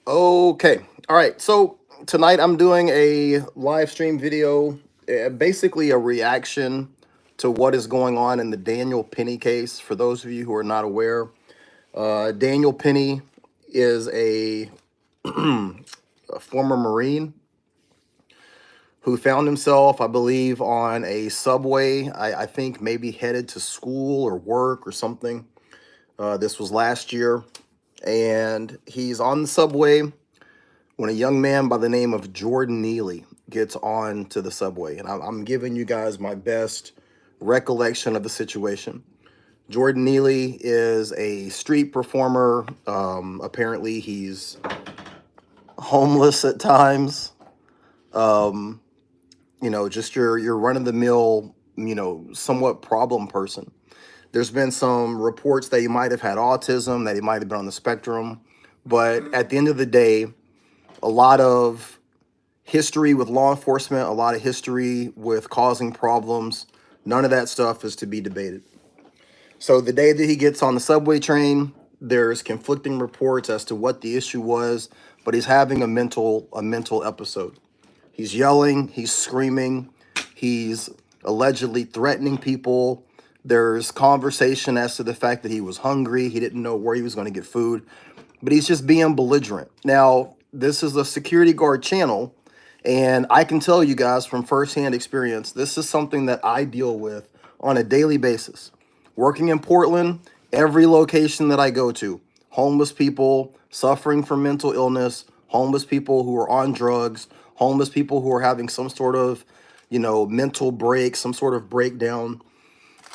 Okay. All right. So tonight I'm doing a live stream video, basically a reaction to what is going on in the Daniel Penny case. For those of you who are not aware, Daniel Penny is a former Marine who found himself, I believe, on a subway. I think maybe headed to school or work or something. This was last year. And he's on the subway when a young man by the name of Jordan Neely gets on to the subway. And I'm giving you guys my best recollection of the situation. Jordan Neely is a street performer. Apparently, he's homeless at times. Um, just your run of the mill, somewhat problem person. There's been some reports that he might have had autism, that he might have been on the spectrum. But at the end of the day, a lot of history with law enforcement, a lot of history with causing problems. None of that stuff is to be debated. So the day that he gets on the subway train, there's conflicting reports as to what the issue was, but he's having a mental episode. He's yelling, he's screaming, he's allegedly threatening people. There's conversation as to the fact that he was hungry, he didn't know where he was going to get food, but he's just being belligerent. Now, this is a security guard channel, and I can tell you guys from firsthand experience, this is something that I deal with on a daily basis. Working in Portland, every location that I go to, homeless people suffering from mental illness, homeless people who are on drugs, homeless people who are having some sort of, mental break, some sort of breakdown.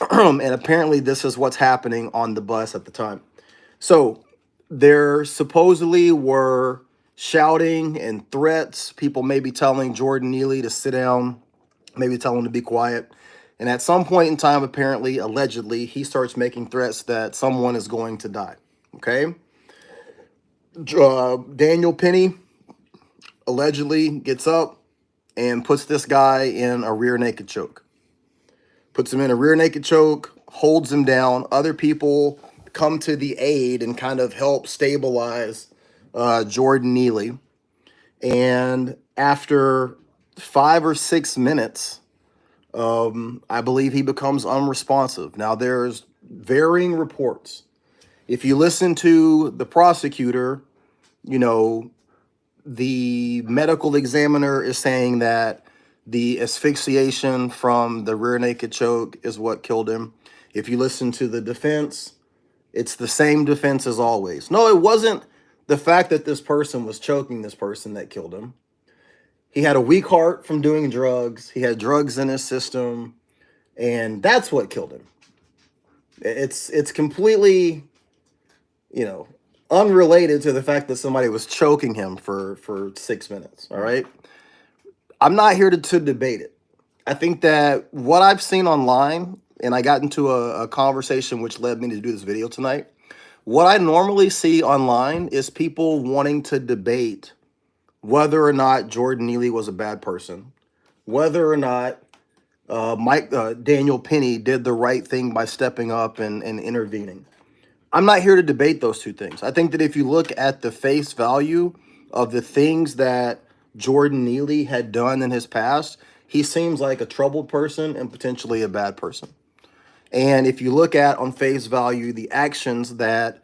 And apparently this is what's happening on the bus at the time. So there supposedly were shouting and threats, people maybe telling Jordan Neely to sit down, maybe telling him to be quiet. And at some point in time, apparently, allegedly, he starts making threats that someone is going to die. Okay. Daniel Penny allegedly gets up and puts this guy in a rear naked choke. Puts him in a rear naked choke, holds him down. Other people come to the aid and kind of help stabilize Jordan Neely. And after 5 or 6 minutes, I believe he becomes unresponsive. Now, there's varying reports. If you listen to the prosecutor, you know, the medical examiner is saying that the asphyxiation from the rear naked choke is what killed him. If you listen to the defense, it's the same defense as always. No, it wasn't the fact that this person was choking this person that killed him. He had a weak heart from doing drugs. He had drugs in his system, and that's what killed him. It's completely, you know, unrelated to the fact that somebody was choking him for 6 minutes. All right. I'm not here to debate it. I think that what I've seen online, and I got into a conversation which led me to do this video tonight. What I normally see online is people wanting to debate whether or not Jordan Neely was a bad person, whether or not Daniel Penny did the right thing by stepping up and intervening. I'm not here to debate those two things. I think that if you look at the face value of the things that Jordan Neely had done in his past, he seems like a troubled person and potentially a bad person. And if you look at on face value the actions that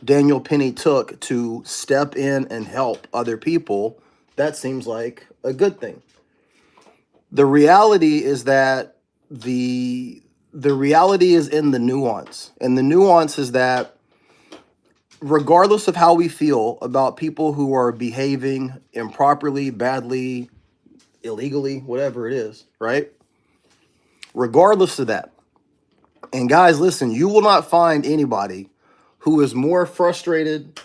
Daniel Penny took to step in and help other people, that seems like a good thing. The reality is that the reality is in the nuance. And the nuance is that regardless of how we feel about people who are behaving improperly, badly, illegally, whatever it is, right? Regardless of that. And guys, listen, you will not find anybody who is more frustrated,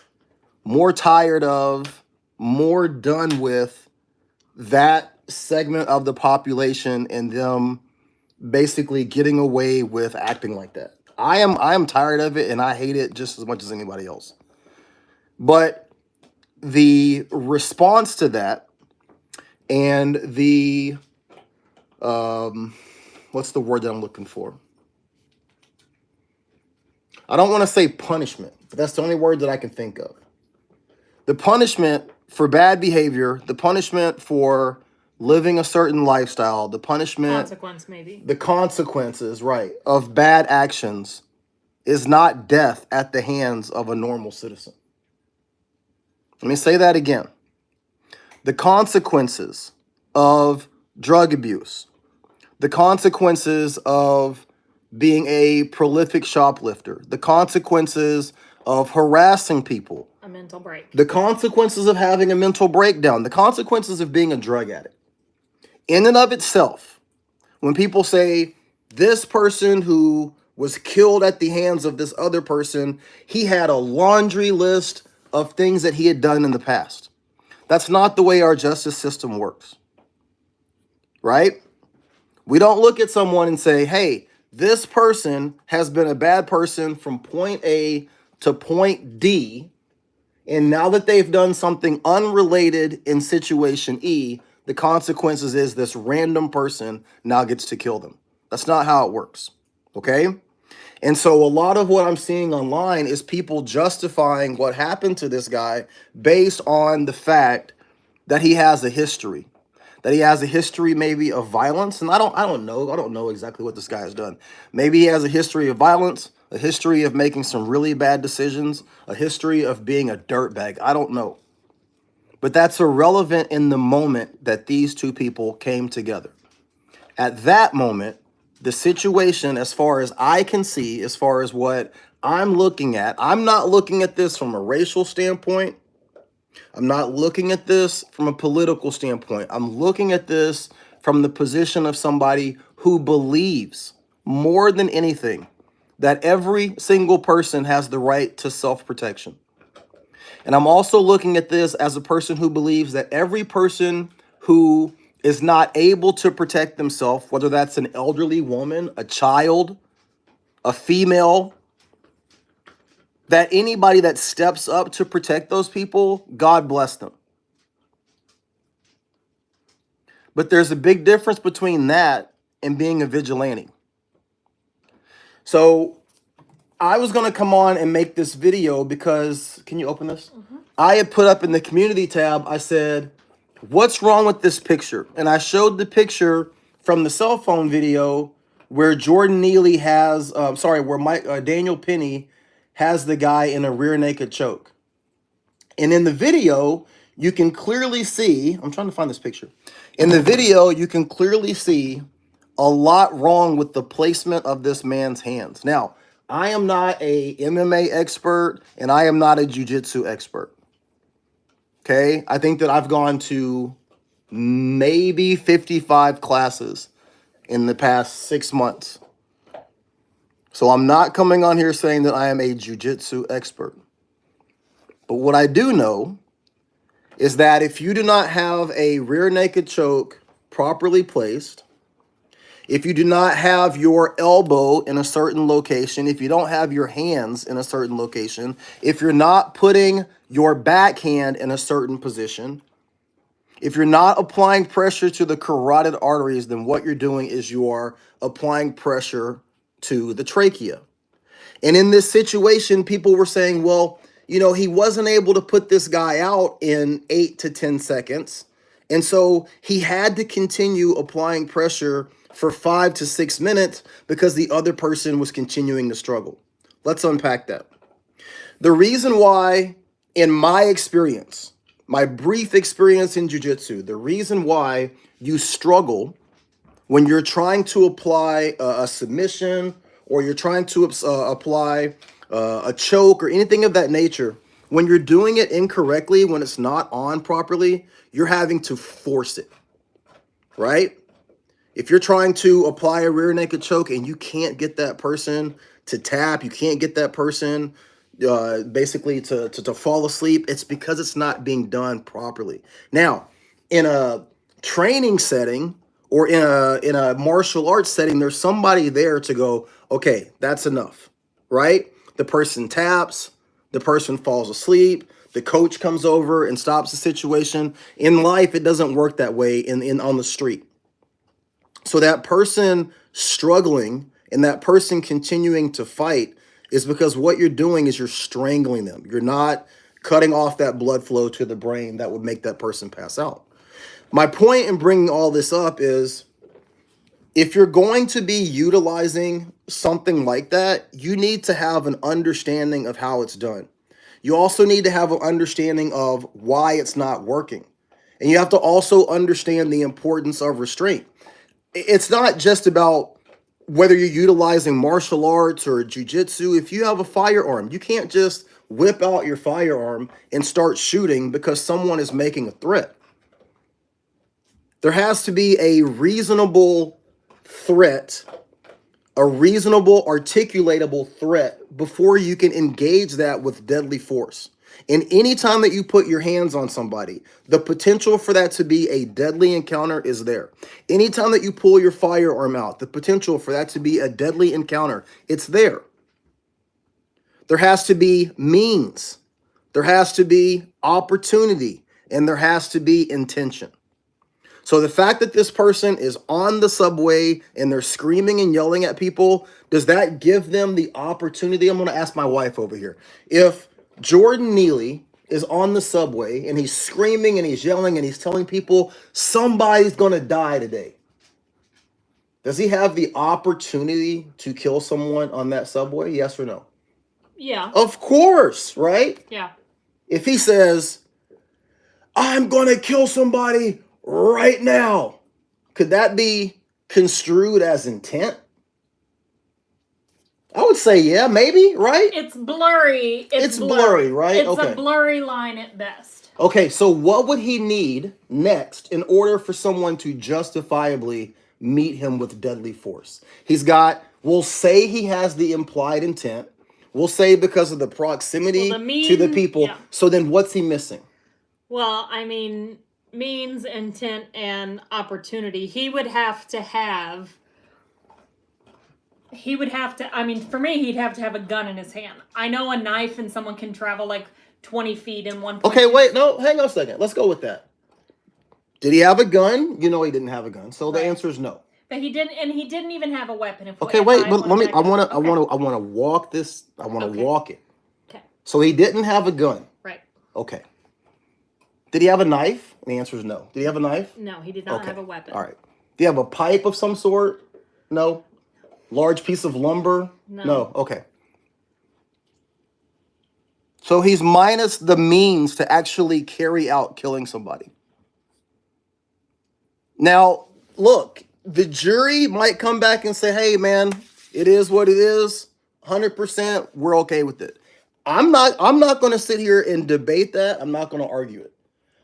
more tired of, more done with that segment of the population and them basically getting away with acting like that. I am tired of it and I hate it just as much as anybody else. But the response to that and the what's the word that I'm looking for? I don't want to say punishment, but that's the only word that I can think of. The punishment for bad behavior, the punishment for living a certain lifestyle, the punishment, consequence maybe, the consequences, right, of bad actions is not death at the hands of a normal citizen. Let me say that again. The consequences of drug abuse, the consequences of being a prolific shoplifter, the consequences of harassing people, a mental break, the consequences of having a mental breakdown, the consequences of being a drug addict. In and of itself, when people say this person who was killed at the hands of this other person, he had a laundry list of things that he had done in the past. That's not the way our justice system works, right? We don't look at someone and say, hey, this person has been a bad person from point A to point D, and now that they've done something unrelated in situation E, the consequences is this random person now gets to kill them. That's not how it works, okay? And so a lot of what I'm seeing online is people justifying what happened to this guy based on the fact that he has a history. That he has a history maybe of violence. And I don't know exactly what this guy has done. Maybe he has a history of violence, a history of making some really bad decisions, a history of being a dirtbag. I don't know. But that's irrelevant in the moment that these two people came together. At that moment, the situation, as far as I can see, as far as what I'm looking at, I'm not looking at this from a racial standpoint. I'm not looking at this from a political standpoint. I'm looking at this from the position of somebody who believes more than anything that every single person has the right to self-protection. And I'm also looking at this as a person who believes that every person who is not able to protect themselves, whether that's an elderly woman, a child, a female, that anybody that steps up to protect those people, God bless them. But there's a big difference between that and being a vigilante. So I was going to come on and make this video because, can you open this? I had put up in the community tab, I said, what's wrong with this picture? And I showed the picture from the cell phone video where Jordan Neely has, where Daniel Penny has the guy in a rear naked choke. And in the video, you can clearly see, I'm trying to find this picture. In the video, you can clearly see a lot wrong with the placement of this man's hands. Now, I am not a MMA expert and I am not a jiu-jitsu expert. Okay? I think that I've gone to maybe 55 classes in the past 6 months. So I'm not coming on here saying that I am a jiu-jitsu expert. But what I do know is that if you do not have a rear naked choke properly placed, if you do not have your elbow in a certain location, if you don't have your hands in a certain location, if you're not putting your backhand in a certain position, if you're not applying pressure to the carotid arteries, then what you're doing is you are applying pressure to the trachea. And in this situation, people were saying, well, you know, he wasn't able to put this guy out in 8 to 10 seconds. And so he had to continue applying pressure for 5 to 6 minutes because the other person was continuing to struggle. Let's unpack that. The reason why, in my experience, my brief experience in jiu-jitsu, the reason why you struggle when you're trying to apply a submission or you're trying to apply a choke or anything of that nature, when you're doing it incorrectly, when it's not on properly, you're having to force it, right? If you're trying to apply a rear naked choke and you can't get that person to tap, you can't get that person basically to fall asleep, it's because it's not being done properly. Now, in a training setting or in a martial arts setting, there's somebody there to go, okay, that's enough, right? The person taps, the person falls asleep, the coach comes over and stops the situation. In life, it doesn't work that way in on the street. So that person struggling and that person continuing to fight is because what you're doing is you're strangling them. You're not cutting off that blood flow to the brain that would make that person pass out. My point in bringing all this up is if you're going to be utilizing something like that, you need to have an understanding of how it's done. You also need to have an understanding of why it's not working. And you have to also understand the importance of restraint. It's not just about whether you're utilizing martial arts or jujitsu. If you have a firearm, you can't just whip out your firearm and start shooting because someone is making a threat. There has to be a reasonable threat, a reasonable articulatable threat before you can engage that with deadly force. And anytime that you put your hands on somebody, the potential for that to be a deadly encounter is there. Anytime that you pull your firearm out, the potential for that to be a deadly encounter, it's there. There has to be means, there has to be opportunity, and there has to be intention. So the fact that this person is on the subway and they're screaming and yelling at people, does that give them the opportunity? I'm going to ask my wife over here. If Jordan Neely is on the subway and he's screaming and he's yelling and he's telling people somebody's going to die today, does he have the opportunity to kill someone on that subway? Yes or no? Yeah. Of course, right? Yeah. If he says, I'm going to kill somebody right now, could that be construed as intent? I would say, yeah, maybe, right? It's blurry. It's blurry, right? It's a blurry line at best. Okay, so what would he need next in order for someone to justifiably meet him with deadly force? We'll say he has the implied intent. We'll say because of the proximity to the people. Yeah. So then what's he missing? Well, I mean, means, intent, and opportunity. He would have to have, I mean, for me, he'd have to have a gun in his hand. I know a knife and someone can travel like 20 feet in one point. Okay, wait, no, hang on a second. Let's go with that. Did he have a gun? You know he didn't have a gun. So the answer is no. But he didn't, and he didn't even have a weapon. Okay, wait, but let me, I want to walk this, I want to walk it. Okay. So he didn't have a gun. Right. Okay. Did he have a knife? And the answer is no. Did he have a knife? No, he did not have a weapon. All right. Did he have a pipe of some sort? No. Large piece of lumber? No. Okay. So he's minus the means to actually carry out killing somebody. Now, look, the jury might come back and say, hey, man, it is what it is. 100%, we're okay with it. I'm not going to sit here and debate that. I'm not going to argue it.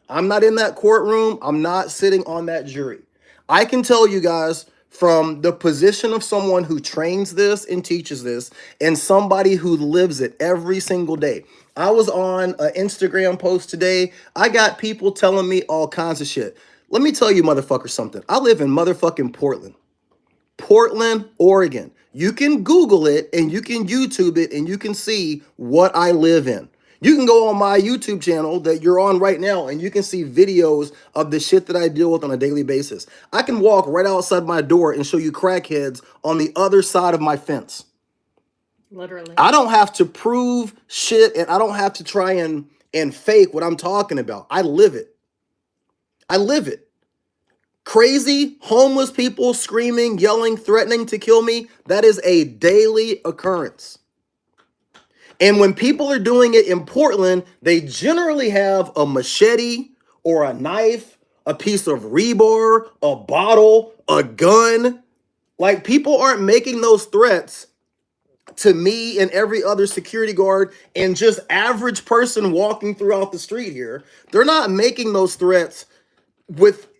I'm not in that courtroom. I'm not sitting on that jury. I can tell you guys from the position of someone who trains this and teaches this and somebody who lives it every single day. I was on an Instagram post today. I got people telling me all kinds of shit. Let me tell you, motherfucker, something. I live in motherfucking Portland, Oregon. You can Google it and you can YouTube it and you can see what I live in. You can go on my YouTube channel that you're on right now and you can see videos of the shit that I deal with on a daily basis. I can walk right outside my door and show you crackheads on the other side of my fence. Literally. I don't have to prove shit and I don't have to try and fake what I'm talking about. I live it. I live it. Crazy, homeless people screaming, yelling, threatening to kill me, that is a daily occurrence. And when people are doing it in Portland, they generally have a machete or a knife, a piece of rebar, a bottle, a gun. Like, people aren't making those threats to me and every other security guard and just average person walking throughout the street here. They're not making those threats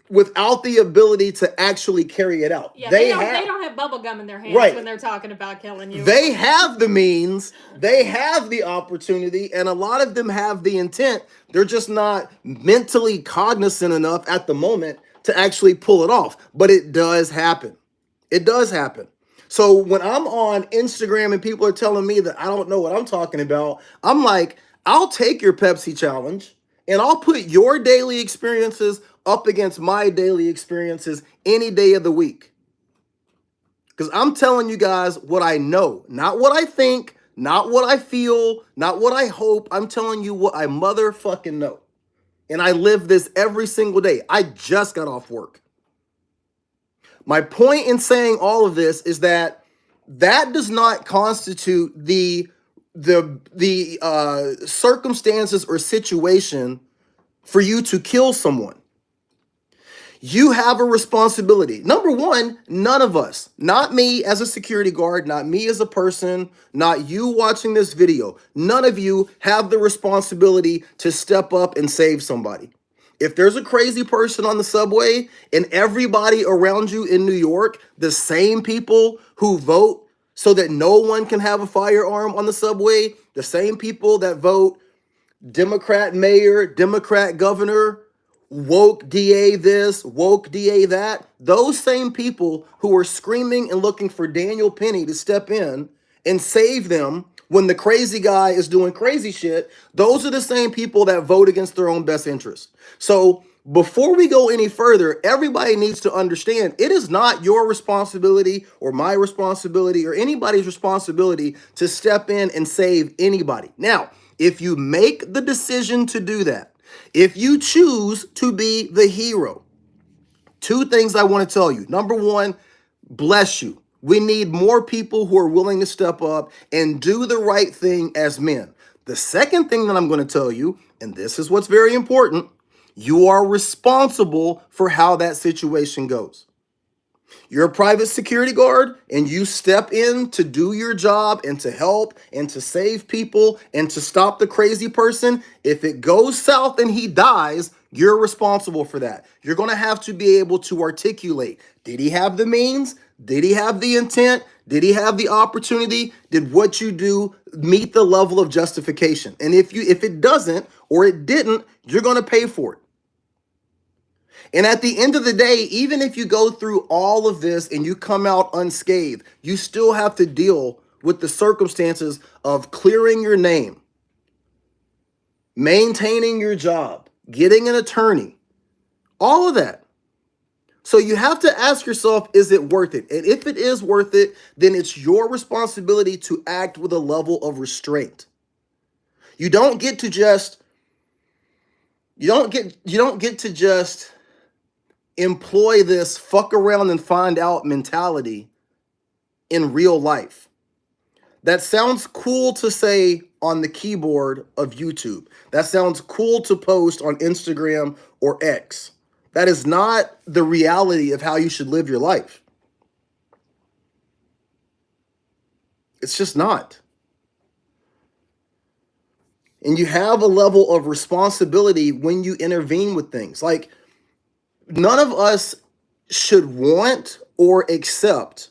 without the ability to actually carry it out. Yeah, they don't have bubble gum in their hands when they're talking about killing you. They have the means, they have the opportunity, and a lot of them have the intent. They're just not mentally cognizant enough at the moment to actually pull it off. But it does happen. It does happen. So when I'm on Instagram and people are telling me that I don't know what I'm talking about, I'm like, I'll take your Pepsi challenge and I'll put your daily experiences up against my daily experiences any day of the week. Because I'm telling you guys what I know, not what I think, Not what I feel, not what I hope. I'm telling you what I motherfucking know. And I live this every single day. I just got off work. My point in saying all of this is that that does not constitute the circumstances or situation for you to kill someone. You have a responsibility. Number one, none of us, not me as a security guard, not me as a person, not you watching this video, none of you have the responsibility to step up and save somebody. If there's a crazy person on the subway and everybody around you in New York, the same people who vote so that no one can have a firearm on the subway, the same people that vote Democrat mayor, Democrat governor, woke DA this, woke DA that, those same people who are screaming and looking for Daniel Penny to step in and save them when the crazy guy is doing crazy shit, those are the same people that vote against their own best interest. So before we go any further, everybody needs to understand it is not your responsibility or my responsibility or anybody's responsibility to step in and save anybody. Now, if you make the decision to do that, if you choose to be the hero, two things I want to tell you. Number one, bless you. We need more people who are willing to step up and do the right thing as men. The second thing that I'm going to tell you, and this is what's very important, you are responsible for how that situation goes. You're a private security guard and you step in to do your job and to help and to save people and to stop the crazy person. If it goes south and he dies, you're responsible for that. You're going to have to be able to articulate. Did he have the means? Did he have the intent? Did he have the opportunity? Did what you do meet the level of justification? And if it doesn't or it didn't, you're going to pay for it. And at the end of the day, even if you go through all of this and you come out unscathed, you still have to deal with the circumstances of clearing your name, maintaining your job, getting an attorney, all of that. So you have to ask yourself, is it worth it? And if it is worth it, then it's your responsibility to act with a level of restraint. You don't get to just employ this fuck around and find out mentality in real life. That sounds cool to say on the keyboard of YouTube. That sounds cool to post on Instagram or X. That is not the reality of how you should live your life. It's just not. And you have a level of responsibility when you intervene with things. Like, none of us should want or accept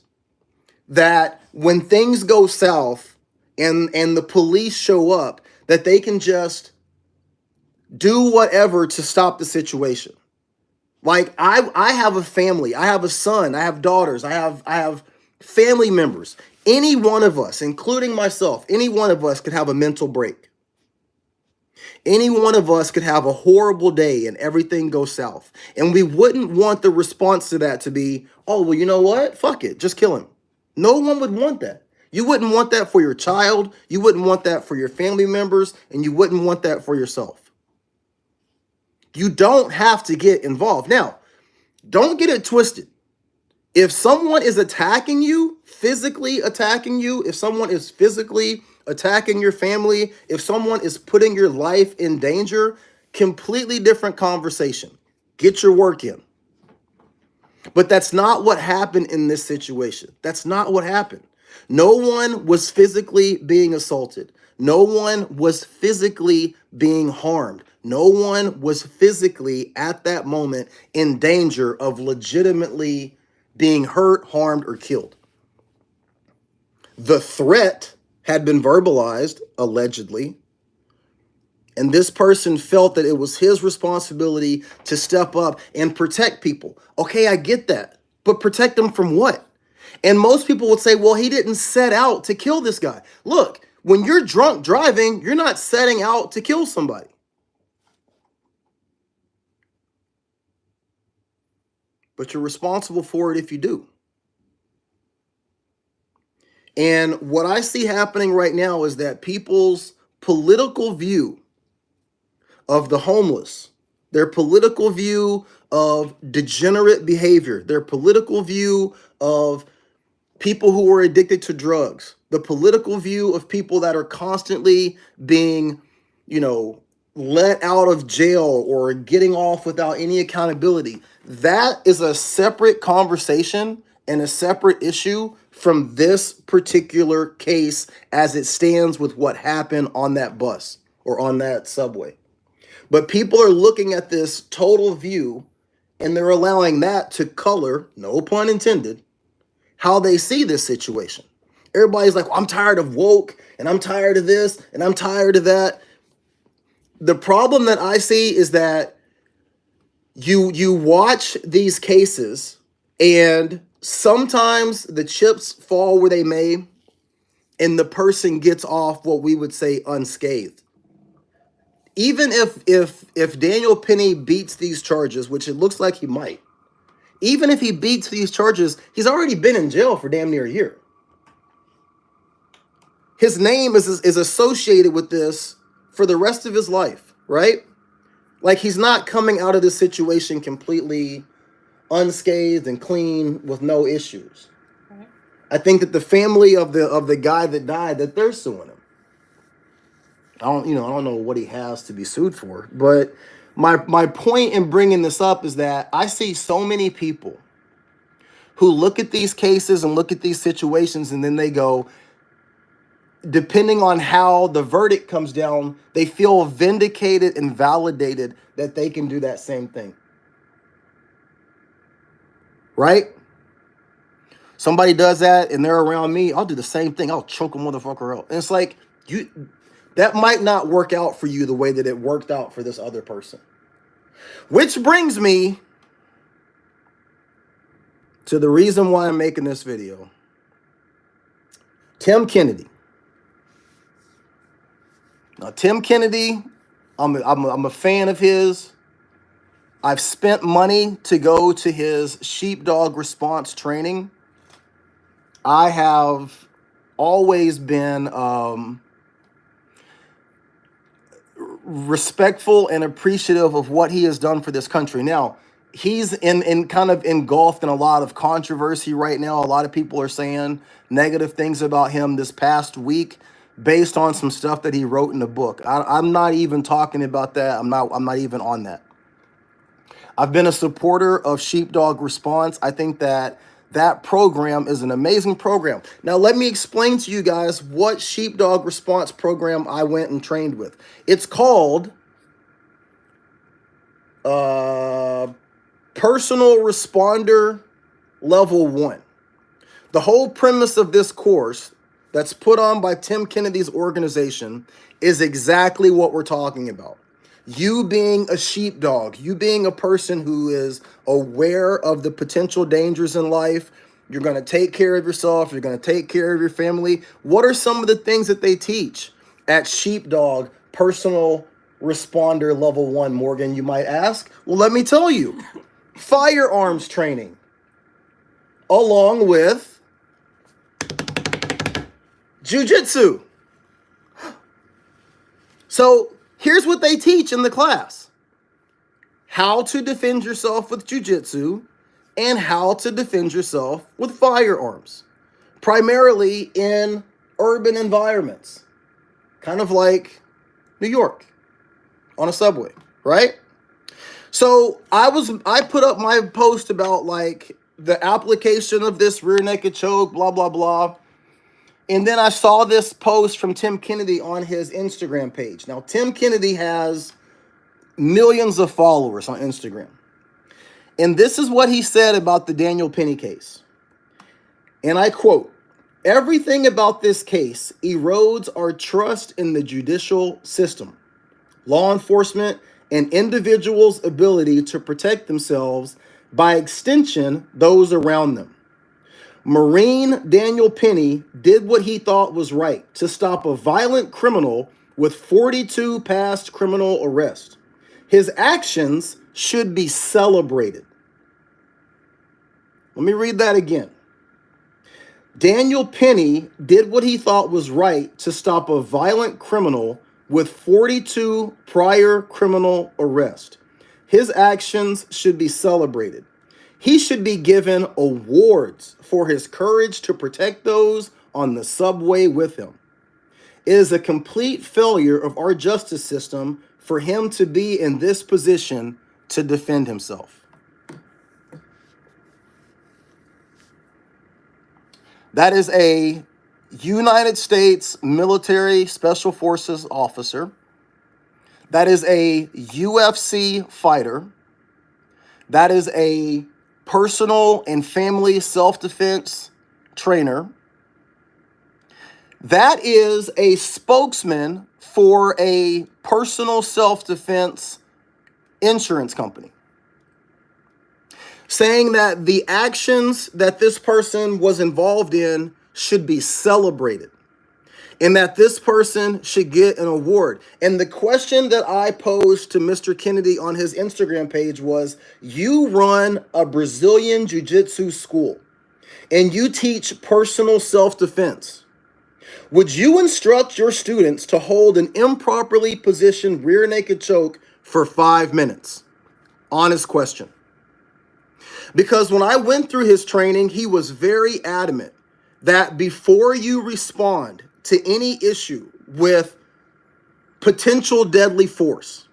that when things go south and the police show up, that they can just do whatever to stop the situation. Like, I have a family, I have a son, I have daughters, I have family members. Any one of us, including myself, any one of us could have a mental break. Any one of us could have a horrible day and everything goes south. And we wouldn't want the response to that to be, oh, well, you know what? Fuck it. Just kill him. No one would want that. You wouldn't want that for your child. You wouldn't want that for your family members. And you wouldn't want that for yourself. You don't have to get involved. Now, don't get it twisted. If someone is attacking you, physically attacking you, if someone is physically attacking your family, if someone is putting your life in danger, completely different conversation. Get your work in. But that's not what happened in this situation. That's not what happened. No one was physically being assaulted. No one was physically being harmed. No one was physically at that moment in danger of legitimately being hurt, harmed, or killed. The threat had been verbalized, allegedly, and this person felt that it was his responsibility to step up and protect people. Okay, I get that, but protect them from what? And most people would say, well, he didn't set out to kill this guy. Look, when you're drunk driving, you're not setting out to kill somebody. But you're responsible for it if you do. And what I see happening right now is that people's political view of the homeless, their political view of degenerate behavior, their political view of people who are addicted to drugs, the political view of people that are constantly being, let out of jail or getting off without any accountability. That is a separate conversation and a separate issue from this particular case as it stands with what happened on that bus or on that subway. But people are looking at this total view and they're allowing that to color, no pun intended, how they see this situation. Everybody's like, well, I'm tired of woke and I'm tired of this and I'm tired of that. The problem that I see is that you watch these cases and sometimes the chips fall where they may and the person gets off what we would say unscathed. Even if Daniel Penny beats these charges, which it looks like he might, even if he beats these charges, he's already been in jail for damn near a year. His name is associated with this for the rest of his life, right? Like he's not coming out of this situation completely unscathed and clean with no issues. Right. I think that the family of the guy that died, that they're suing him. I don't know what he has to be sued for, but my point in bringing this up is that I see so many people who look at these cases and look at these situations and then they go, depending on how the verdict comes down, they feel vindicated and validated that they can do that same thing. Right? Somebody does that and they're around me, I'll do the same thing. I'll choke a motherfucker out. And it's like, that might not work out for you the way that it worked out for this other person. Which brings me to the reason why I'm making this video. Tim Kennedy. Now, Tim Kennedy, I'm a fan of his. I've spent money to go to his sheepdog response training. I have always been respectful and appreciative of what he has done for this country. Now, he's in kind of engulfed in a lot of controversy right now. A lot of people are saying negative things about him this past week based on some stuff that he wrote in the book. I'm not even talking about that. I'm not even on that. I've been a supporter of Sheepdog Response. I think that program is an amazing program. Now, let me explain to you guys what Sheepdog Response program I went and trained with. It's called Personal Responder Level 1. The whole premise of this course that's put on by Tim Kennedy's organization is exactly what we're talking about. You being a sheepdog, you being a person who is aware of the potential dangers in life, you're going to take care of yourself, you're going to take care of your family. What are some of the things that they teach at Sheepdog Personal Responder Level 1, Morgan, you might ask? Well, let me tell you. Firearms training, along with jiu-jitsu. So here's what they teach in the class. How to defend yourself with jiu-jitsu and how to defend yourself with firearms. Primarily in urban environments. Kind of like New York on a subway, right? So I put up my post about like the application of this rear naked choke, blah, blah, blah. And then I saw this post from Tim Kennedy on his Instagram page. Now, Tim Kennedy has millions of followers on Instagram. And this is what he said about the Daniel Penny case. And I quote, "Everything about this case erodes our trust in the judicial system, law enforcement, and individuals' ability to protect themselves, by extension, those around them. Marine Daniel Penny did what he thought was right to stop a violent criminal with 42 past criminal arrests. His actions should be celebrated." Let me read that again. Daniel Penny did what he thought was right to stop a violent criminal with 42 prior criminal arrests. His actions should be celebrated. He should be given awards for his courage to protect those on the subway with him. It is a complete failure of our justice system for him to be in this position to defend himself. That is a United States military special forces officer. That is a UFC fighter. That is a personal and family self-defense trainer. That is a spokesman for a personal self-defense insurance company, saying that the actions that this person was involved in should be celebrated and that this person should get an award. And the question that I posed to Mr. Kennedy on his Instagram page was, you run a Brazilian Jiu-Jitsu school and you teach personal self-defense. Would you instruct your students to hold an improperly positioned rear naked choke for 5 minutes? Honest question. Because when I went through his training, he was very adamant that before you respond to any issue with potential deadly force,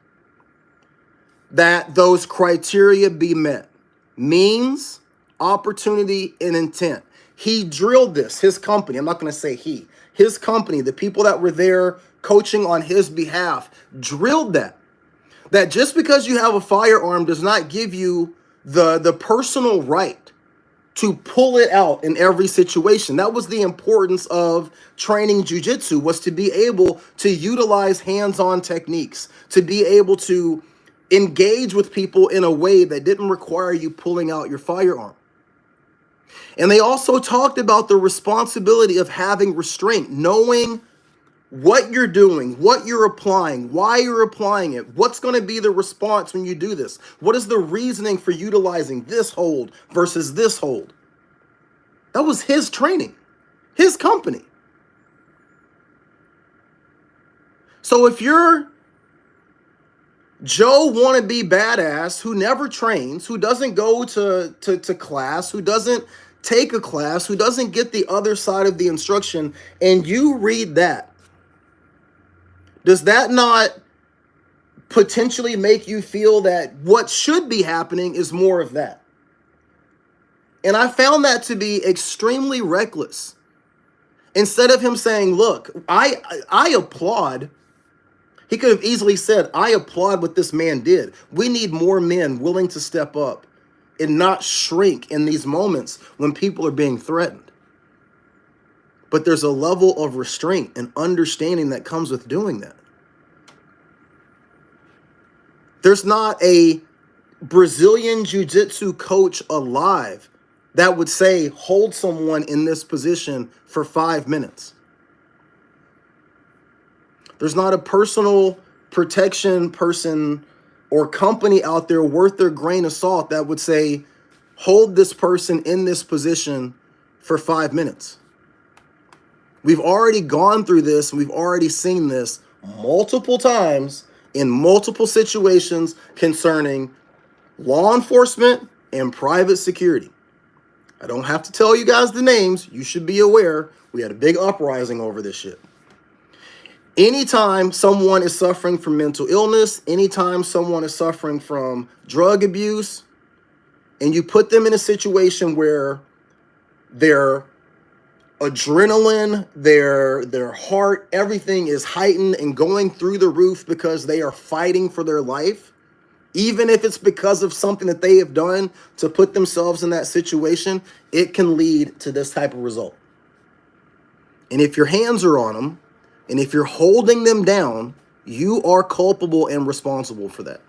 that those criteria be met. Means, opportunity, and intent. He drilled this, his company, I'm not going to say he, his company, the people that were there coaching on his behalf, drilled that. That just because you have a firearm does not give you the personal right to pull it out in every situation. That was the importance of training jiu-jitsu, was to be able to utilize hands-on techniques, to be able to engage with people in a way that didn't require you pulling out your firearm. And they also talked about the responsibility of having restraint, knowing what you're doing, what you're applying, why you're applying it, what's going to be the response when you do this, what is the reasoning for utilizing this hold versus this hold. That was his training, his company. So if you're Joe wannabe badass who never trains, who doesn't go to class, who doesn't take a class, who doesn't get the other side of the instruction, and you read that, does that not potentially make you feel that what should be happening is more of that? And I found that to be extremely reckless. Instead of him saying, look, I applaud, he could have easily said, I applaud what this man did. We need more men willing to step up and not shrink in these moments when people are being threatened. But there's a level of restraint and understanding that comes with doing that. There's not a Brazilian Jiu-Jitsu coach alive that would say, hold someone in this position for 5 minutes. There's not a personal protection person or company out there worth their grain of salt that would say, hold this person in this position for 5 minutes. We've already gone through this. We've already seen this multiple times in multiple situations concerning law enforcement and private security. I don't have to tell you guys the names. You should be aware. We had a big uprising over this shit. Anytime someone is suffering from mental illness, anytime someone is suffering from drug abuse, and you put them in a situation where their adrenaline, their heart, everything is heightened and going through the roof because they are fighting for their life, even if it's because of something that they have done to put themselves in that situation, it can lead to this type of result. And if your hands are on them, and if you're holding them down, you are culpable and responsible for that.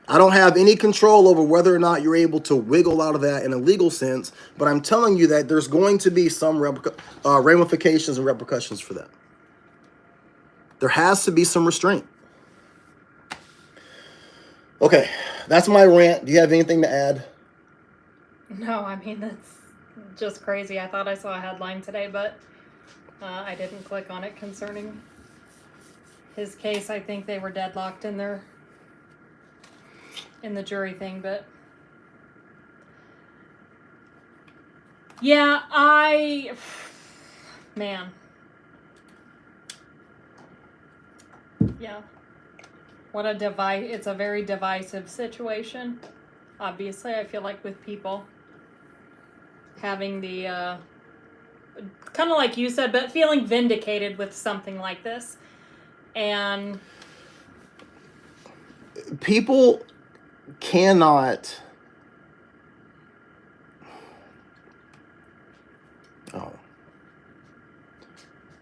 I don't have any control over whether or not you're able to wiggle out of that in a legal sense, but I'm telling you that there's going to be some ramifications and repercussions for that. There has to be some restraint. Okay, that's my rant. Do you have anything to add? No, I mean, just crazy. I thought I saw a headline today, but I didn't click on it concerning his case. I think they were deadlocked in the jury thing, but yeah, man. Yeah. What a it's a very divisive situation. Obviously, I feel like with people having the kind of like you said, but feeling vindicated with something like this. And people cannot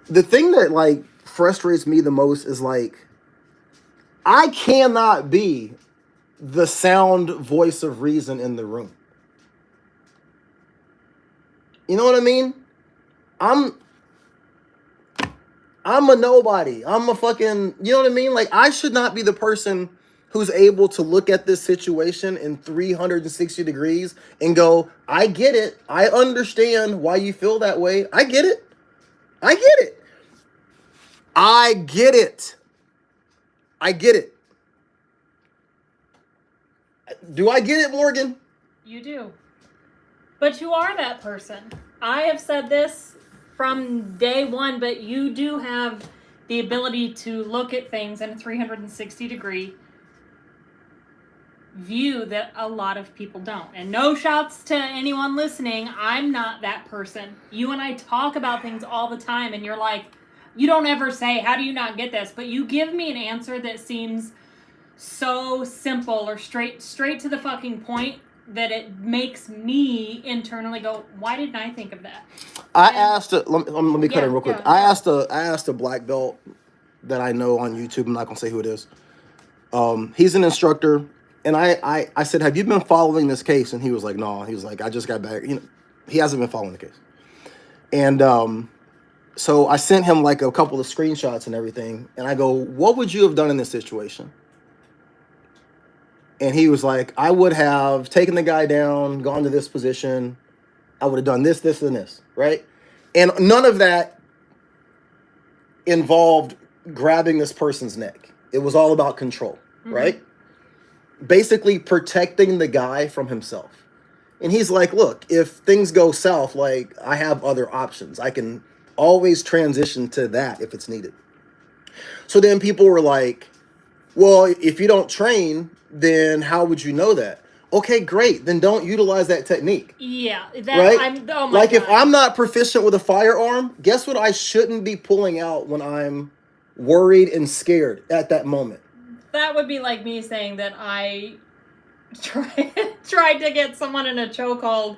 the thing that like frustrates me the most is like I cannot be the sound voice of reason in the room. You know what I mean? I'm a nobody. I'm a fucking, you know what I mean? Like I should not be the person who's able to look at this situation in 360 degrees and go, I get it. I understand why you feel that way. I get it. I get it. I get it. I get it. Do I get it, Morgan? You do. But you are that person. I have said this from day one, but you do have the ability to look at things in a 360 degree view that a lot of people don't. And no shots to anyone listening. I'm not that person. You and I talk about things all the time, and you're like, you don't ever say, how do you not get this? But you give me an answer that seems so simple or straight to the fucking point that it makes me internally go, why didn't I think of that? Let me cut in real quick. I asked a black belt that I know on YouTube. I'm not gonna say who it is. He's an instructor, and I said, have you been following this case? And he was like, no. He was like, I just got back. You know, he hasn't been following the case. And so I sent him like a couple of screenshots and everything, and I go, what would you have done in this situation? And he was like, I would have taken the guy down, gone to this position. I would have done this, this, and this, right? And none of that involved grabbing this person's neck. It was all about control, right? Basically protecting the guy from himself. And he's like, look, if things go south, like I have other options. I can always transition to that if it's needed. So then people were like, well, if you don't train, then how would you know that? Okay, great. Then don't utilize that technique. Yeah. Right? Oh my like God. If I'm not proficient with a firearm, guess what I shouldn't be pulling out when I'm worried and scared at that moment? That would be like me saying that I tried to get someone in a chokehold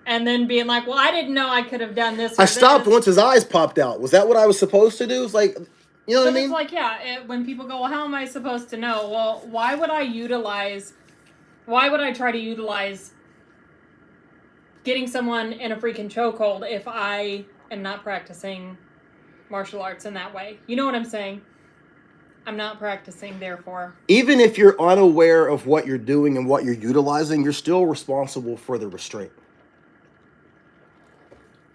and then being like, well, I didn't know I could have done this. I stopped once his eyes popped out. Was that what I was supposed to do? It's like, you know what I mean? It's like, yeah, when people go, well, how am I supposed to know? Well, why would I try to utilize getting someone in a freaking chokehold if I am not practicing martial arts in that way? You know what I'm saying? I'm not practicing, therefore. Even if you're unaware of what you're doing and what you're utilizing, you're still responsible for the restraint.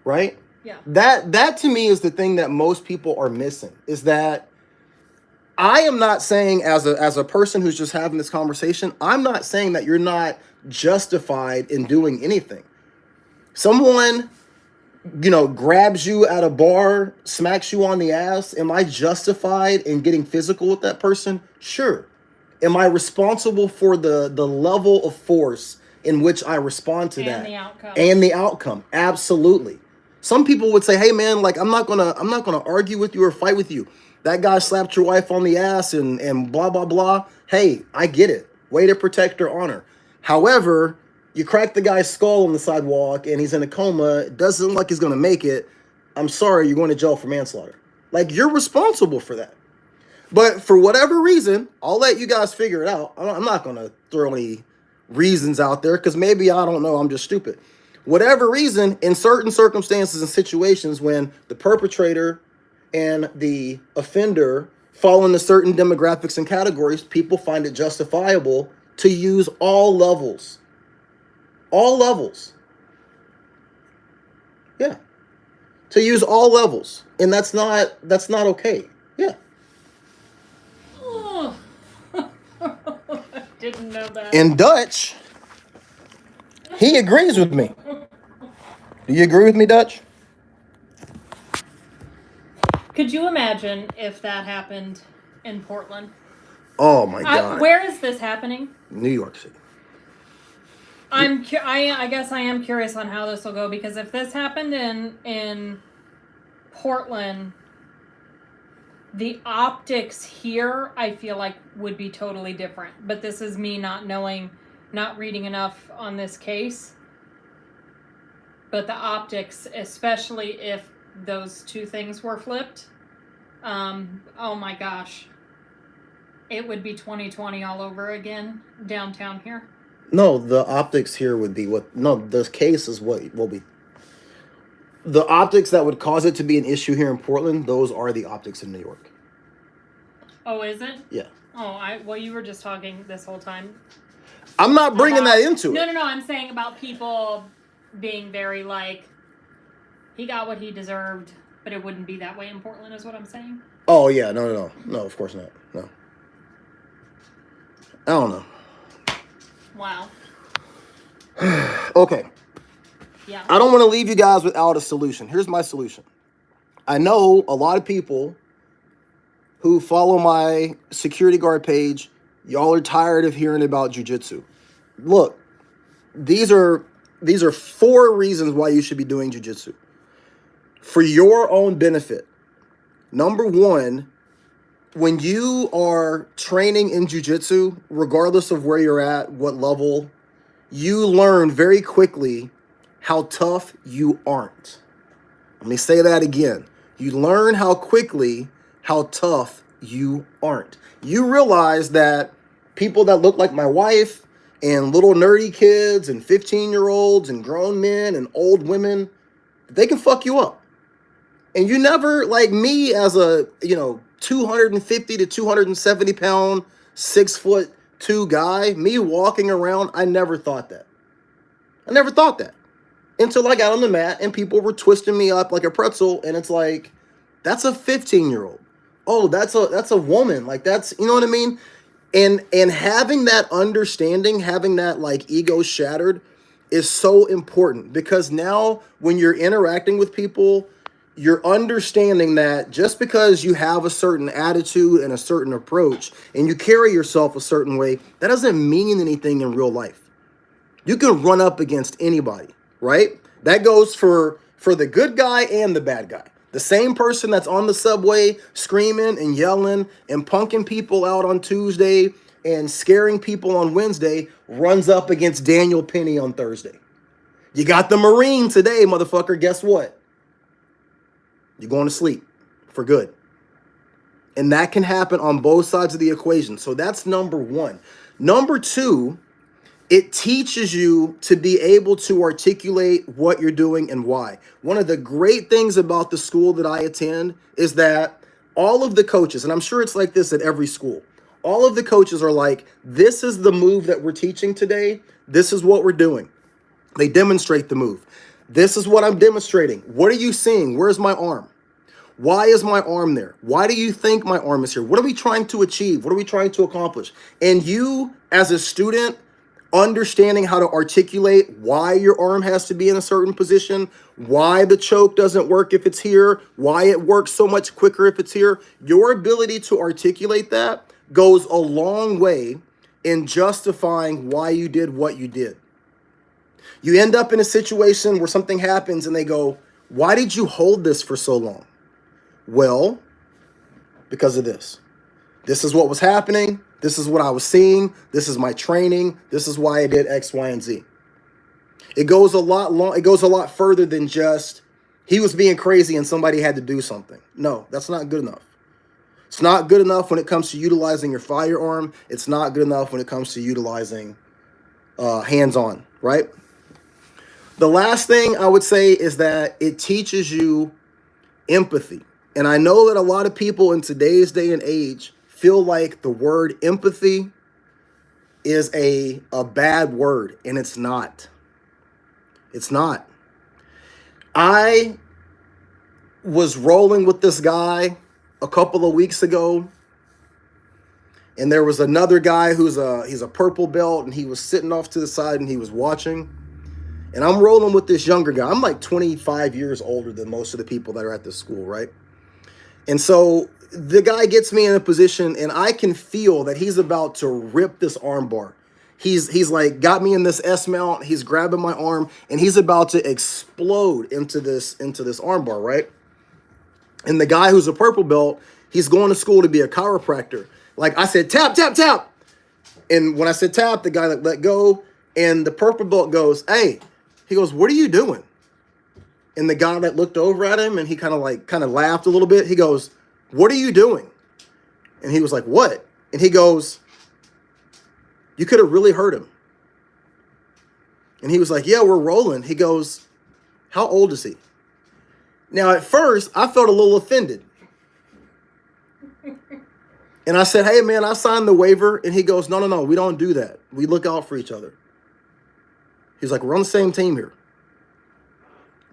Right? Yeah. That to me is the thing that most people are missing, is that I am not saying as a person who's just having this conversation, I'm not saying that you're not justified in doing anything. Someone, grabs you at a bar, smacks you on the ass. Am I justified in getting physical with that person? Sure. Am I responsible for the level of force in which I respond to that? And the outcome. Absolutely. Some people would say, hey man, like I'm not gonna argue with you or fight with you. That guy slapped your wife on the ass and blah blah blah. Hey, I get it. Way to protect her honor. However, you crack the guy's skull on the sidewalk and he's in a coma. It doesn't look like he's gonna make it. I'm sorry, you're going to jail for manslaughter. Like, you're responsible for that. But for whatever reason, I'll let you guys figure it out. I'm not gonna throw any reasons out there because maybe, I don't know, I'm just stupid. Whatever reason, in certain circumstances and situations when the perpetrator and the offender fall into certain demographics and categories, people find it justifiable to use all levels. All levels. Yeah. To use all levels. And that's not okay. Yeah. Oh. Didn't know that. And Dutch, he agrees with me. Do you agree with me, Dutch? Could you imagine if that happened in Portland? Oh my God. Where is this happening? New York City. I guess I am curious on how this will go, because if this happened in Portland, the optics here I feel like would be totally different. But this is me not reading enough on this case. But the optics, especially if those two things were flipped, oh my gosh, it would be 2020 all over again downtown here. No, the optics here would be what. No, the case is what will be. The optics that would cause it to be an issue here in Portland, those are the optics in New York. Oh, is it? Yeah. Oh, well, you were just talking this whole time. I'm not bringing that into it. No. I'm saying about people being very like, he got what he deserved, but it wouldn't be that way in Portland, is what I'm saying. Oh yeah, no, of course not. No. I don't know. Wow. Okay. Yeah. I don't want to leave you guys without a solution. Here's my solution. I know a lot of people who follow my security guard page, y'all are tired of hearing about jiu-jitsu. Look, these are 4 reasons why you should be doing jiu-jitsu. For your own benefit. Number 1, when you are training in jiu-jitsu, regardless of where you're at, what level, you learn very quickly how tough you aren't. Let me say that again. You learn how tough you aren't. You realize that people that look like my wife and little nerdy kids and 15-year-olds and grown men and old women, they can fuck you up. And you never, like me as a, 250 to 270 pound, 6'2" guy, me walking around, I never thought that. Until I got on the mat and people were twisting me up like a pretzel, and it's like, that's a 15-year-old. Oh, that's a woman. Like, that's, you know what I mean? And having that understanding, having that like ego shattered is so important, because now when you're interacting with people, you're understanding that just because you have a certain attitude and a certain approach and you carry yourself a certain way, that doesn't mean anything in real life. You can run up against anybody, right? That goes for the good guy and the bad guy. The same person that's on the subway screaming and yelling and punking people out on Tuesday and scaring people on Wednesday runs up against Daniel Penny on Thursday. You got the Marine today, motherfucker. Guess what? You're going to sleep for good. And that can happen on both sides of the equation. So that's number 1. Number 2, it teaches you to be able to articulate what you're doing and why. One of the great things about the school that I attend is that all of the coaches, and I'm sure it's like this at every school, all of the coaches are like, this is the move that we're teaching today. This is what we're doing. They demonstrate the move. This is what I'm demonstrating. What are you seeing? Where's my arm? Why is my arm there? Why do you think my arm is here? What are we trying to achieve? What are we trying to accomplish? And you, as a student, understanding how to articulate why your arm has to be in a certain position, why the choke doesn't work if it's here, why it works so much quicker if it's here. Your ability to articulate that goes a long way in justifying why you did what you did. You end up in a situation where something happens and they go, why did you hold this for so long? Well, because of this. This is what was happening. This is what I was seeing. This is my training. This is why I did X, Y, and Z. It goes a lot further than just he was being crazy and somebody had to do something. No, that's not good enough. It's not good enough when it comes to utilizing your firearm. It's not good enough when it comes to utilizing hands-on, right? The last thing I would say is that it teaches you empathy. And I know that a lot of people in today's day and age feel like the word empathy is a bad word, and it's not. It's not. I was rolling with this guy a couple of weeks ago, and there was another guy he's a purple belt, and he was sitting off to the side and he was watching. And I'm rolling with this younger guy. I'm like 25 years older than most of the people that are at this school, right? And so the guy gets me in a position, and I can feel that he's about to rip this arm bar. He's like got me in this S mount. He's grabbing my arm, and he's about to explode into this arm bar, right? And the guy who's a purple belt, he's going to school to be a chiropractor. Like I said, tap, tap, tap. And when I said tap, the guy let go, and the purple belt goes, hey. He goes, what are you doing? And the guy that looked over at him, and he kind of laughed a little bit. He goes, what are you doing? And he was like, what? And he goes, you could have really hurt him. And he was like, yeah, we're rolling. He goes, how old is he? Now, at first, I felt a little offended. And I said, hey, man, I signed the waiver. And he goes, no, we don't do that. We look out for each other. He's like, we're on the same team here.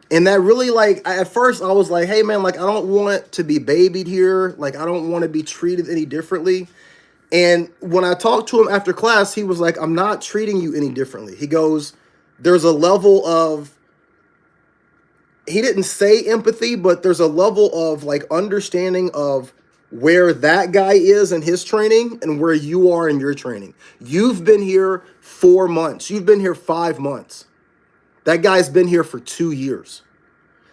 And that really, like, at first I was like, hey, man, like, I don't want to be babied here. Like, I don't want to be treated any differently. And when I talked to him after class, he was like, I'm not treating you any differently. He goes, there's a level of, he didn't say empathy, but there's a level of, like, understanding of where that guy is in his training and where you are in your training. You've been here 4 months. You've been here 5 months. That guy's been here for 2 years.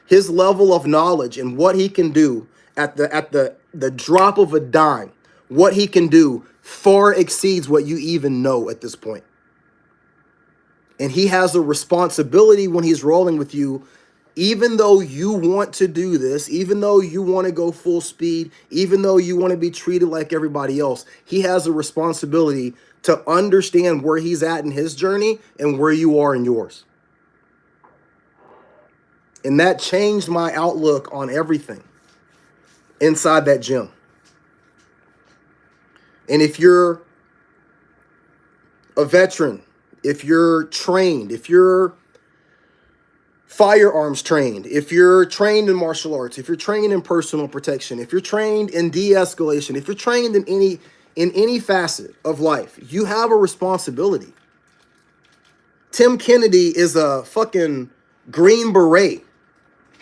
His level of knowledge and what he can do at the drop of a dime, what he can do far exceeds what you even know at this point. And he has a responsibility when he's rolling with you. Even though you want to do this, even though you want to go full speed, even though you want to be treated like everybody else, he has a responsibility to understand where he's at in his journey and where you are in yours. And that changed my outlook on everything inside that gym. And if you're a veteran, if you're trained, if you're firearms trained, if you're trained in martial arts, if you're trained in personal protection, if you're trained in de-escalation, if you're trained in any facet of life, you have a responsibility. Tim Kennedy is a fucking Green Beret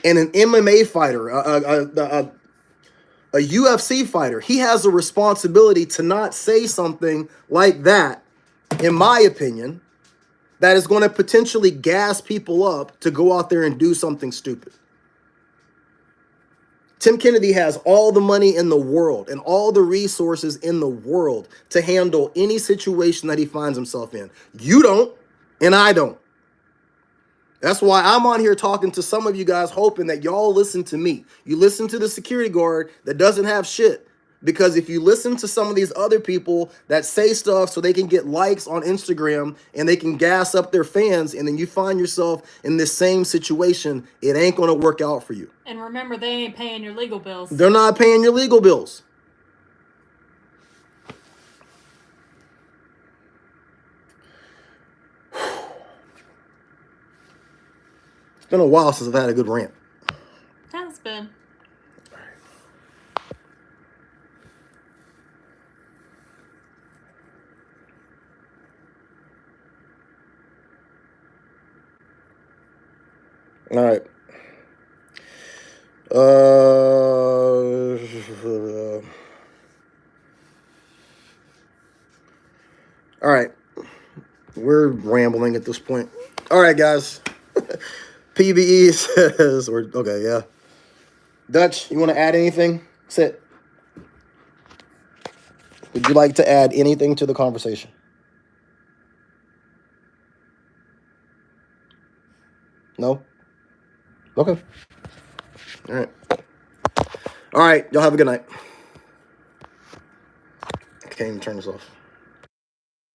and an MMA fighter, a UFC fighter. He has a responsibility to not say something like that, in my opinion, that is going to potentially gas people up to go out there and do something stupid. Tim Kennedy has all the money in the world and all the resources in the world to handle any situation that he finds himself in. You don't, and I don't. That's why I'm on here talking to some of you guys, hoping that y'all listen to me. You listen to the security guard that doesn't have shit. Because if you listen to some of these other people that say stuff so they can get likes on Instagram and they can gas up their fans, and then you find yourself in this same situation, it ain't going to work out for you. And remember, they ain't paying your legal bills. They're not paying your legal bills. It's been a while since I've had a good rant. Has been. All right. All right. We're rambling at this point. All right, guys. PBE says, okay, yeah. Dutch, you want to add anything? Sit. Would you like to add anything to the conversation? No? Okay. All right. All right. Y'all have a good night. I can't even turn this off.